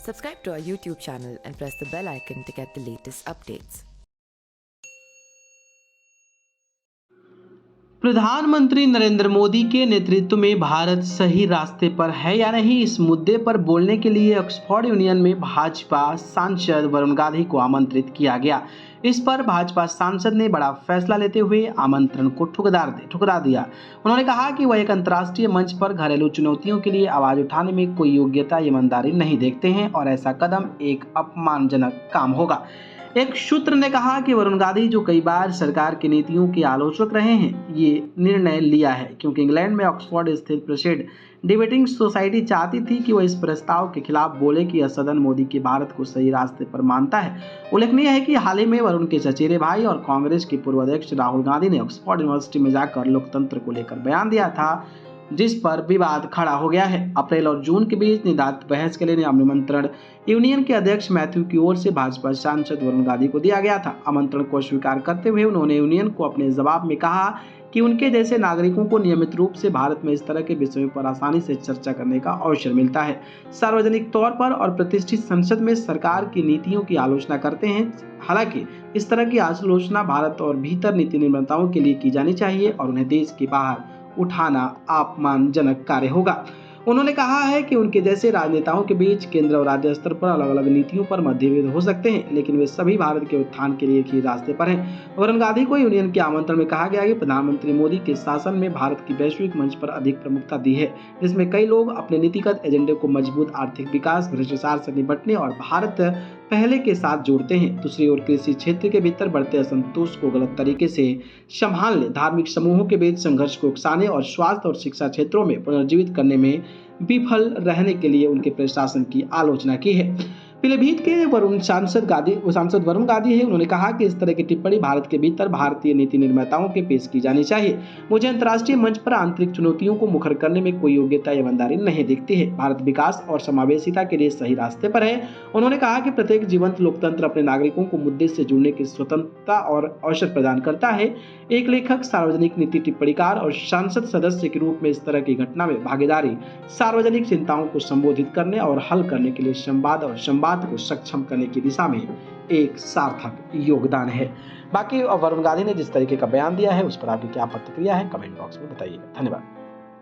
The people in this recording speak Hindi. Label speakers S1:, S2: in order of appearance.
S1: Subscribe to our YouTube channel and press the bell icon to get the latest updates.
S2: प्रधानमंत्री नरेंद्र मोदी के नेतृत्व में भारत सही रास्ते पर है या नहीं, इस मुद्दे पर बोलने के लिए ऑक्सफोर्ड यूनियन में भाजपा सांसद वरुण गांधी को आमंत्रित किया गया। इस पर भाजपा सांसद ने बड़ा फैसला लेते हुए आमंत्रण को ठुकरा दिया। उन्होंने कहा कि वह एक अंतर्राष्ट्रीय मंच पर घरेलू चुनौतियों के लिए आवाज उठाने में कोई योग्यता, ईमानदारी नहीं देखते हैं और ऐसा कदम एक अपमानजनक काम होगा। एक सूत्र ने कहा कि वरुण गांधी, जो कई बार सरकार की नीतियों के आलोचक रहे हैं, ये निर्णय लिया है क्योंकि इंग्लैंड में ऑक्सफोर्ड स्थित प्रसिद्ध डिबेटिंग सोसाइटी चाहती थी कि वह इस प्रस्ताव के खिलाफ बोले कि यह सदन मोदी के भारत को सही रास्ते पर मानता है। उल्लेखनीय है कि हाल ही में वरुण के चचेरे भाई और कांग्रेस के पूर्व अध्यक्ष राहुल गांधी ने ऑक्सफोर्ड यूनिवर्सिटी में जाकर लोकतंत्र को लेकर बयान दिया था, जिस पर विवाद खड़ा हो गया है। अप्रैल और जून के बीच निर्धारित बहस के लिए आमंत्रण यूनियन के अध्यक्ष मैथ्यू की ओर से भाजपा सांसद वरुण गांधी को दिया गया था। आमंत्रण को स्वीकार करते हुए उन्होंने यूनियन को अपने जवाब में कहा कि उनके जैसे नागरिकों को नियमित रूप से भारत में इस तरह के विषयों पर आसानी से चर्चा करने का अवसर मिलता है। सार्वजनिक तौर पर और प्रतिष्ठित संसद में सरकार की नीतियों की आलोचना करते हैं। हालांकि इस तरह की आलोचना भारत और भीतर नीति निर्माताओं के लिए की जानी चाहिए और उन्हें देश के बाहर उठाना अपमानजनक कार्य होगा। उन्होंने कहा है कि उनके जैसे राजनेताओं के बीच केंद्र और राज्य स्तर पर अलग अलग नीतियों पर मतभेद हो सकते हैं, लेकिन वे सभी भारत के उत्थान के लिए एक ही रास्ते पर हैं। वरुण गांधी को यूनियन के आमंत्रण में कहा गया कि प्रधानमंत्री मोदी के शासन में भारत की वैश्विक मंच पर अधिक प्रमुखता दी है, जिसमें कई लोग अपने नीतिगत एजेंडे को मजबूत आर्थिक विकास, भ्रष्टाचार से निपटने और भारत पहले के साथ जोड़ते हैं। दूसरी ओर कृषि क्षेत्र के भीतर बढ़ते असंतोष को गलत तरीके से संभालने, धार्मिक समूहों के बीच संघर्ष को उकसाने और स्वास्थ्य और शिक्षा क्षेत्रों में पुनर्जीवित करने में विफल रहने के लिए उनके प्रशासन की आलोचना की है। पीलीभीत के सांसद वरुण गांधी है। उन्होंने कहा कि इस तरह की टिप्पणी भारत के भीतर भारतीय नीति निर्माताओं के पेश की जानी चाहिए। मुझे अंतर्राष्ट्रीय मंच पर आंतरिक चुनौतियों को मुखर करने में कोई योग्यता, ईमानदारी नहीं दिखती है। भारत विकास और समावेशिता के लिए सही रास्ते पर है। उन्होंने कहा कि प्रत्येक जीवंत लोकतंत्र अपने नागरिकों को मुद्दे से जुड़ने की स्वतंत्रता और अवसर प्रदान करता है। एक लेखक, सार्वजनिक नीति टिप्पणीकार और संसद सदस्य के रूप में इस तरह की घटना में भागीदारी सार्वजनिक चिंताओं को संबोधित करने और हल करने के लिए संवाद को सक्षम करने की दिशा में एक सार्थक योगदान है। बाकी वरुण गांधी ने जिस तरीके का बयान दिया है उस पर आपकी क्या प्रतिक्रिया है, कमेंट बॉक्स में बताइएगा। धन्यवाद।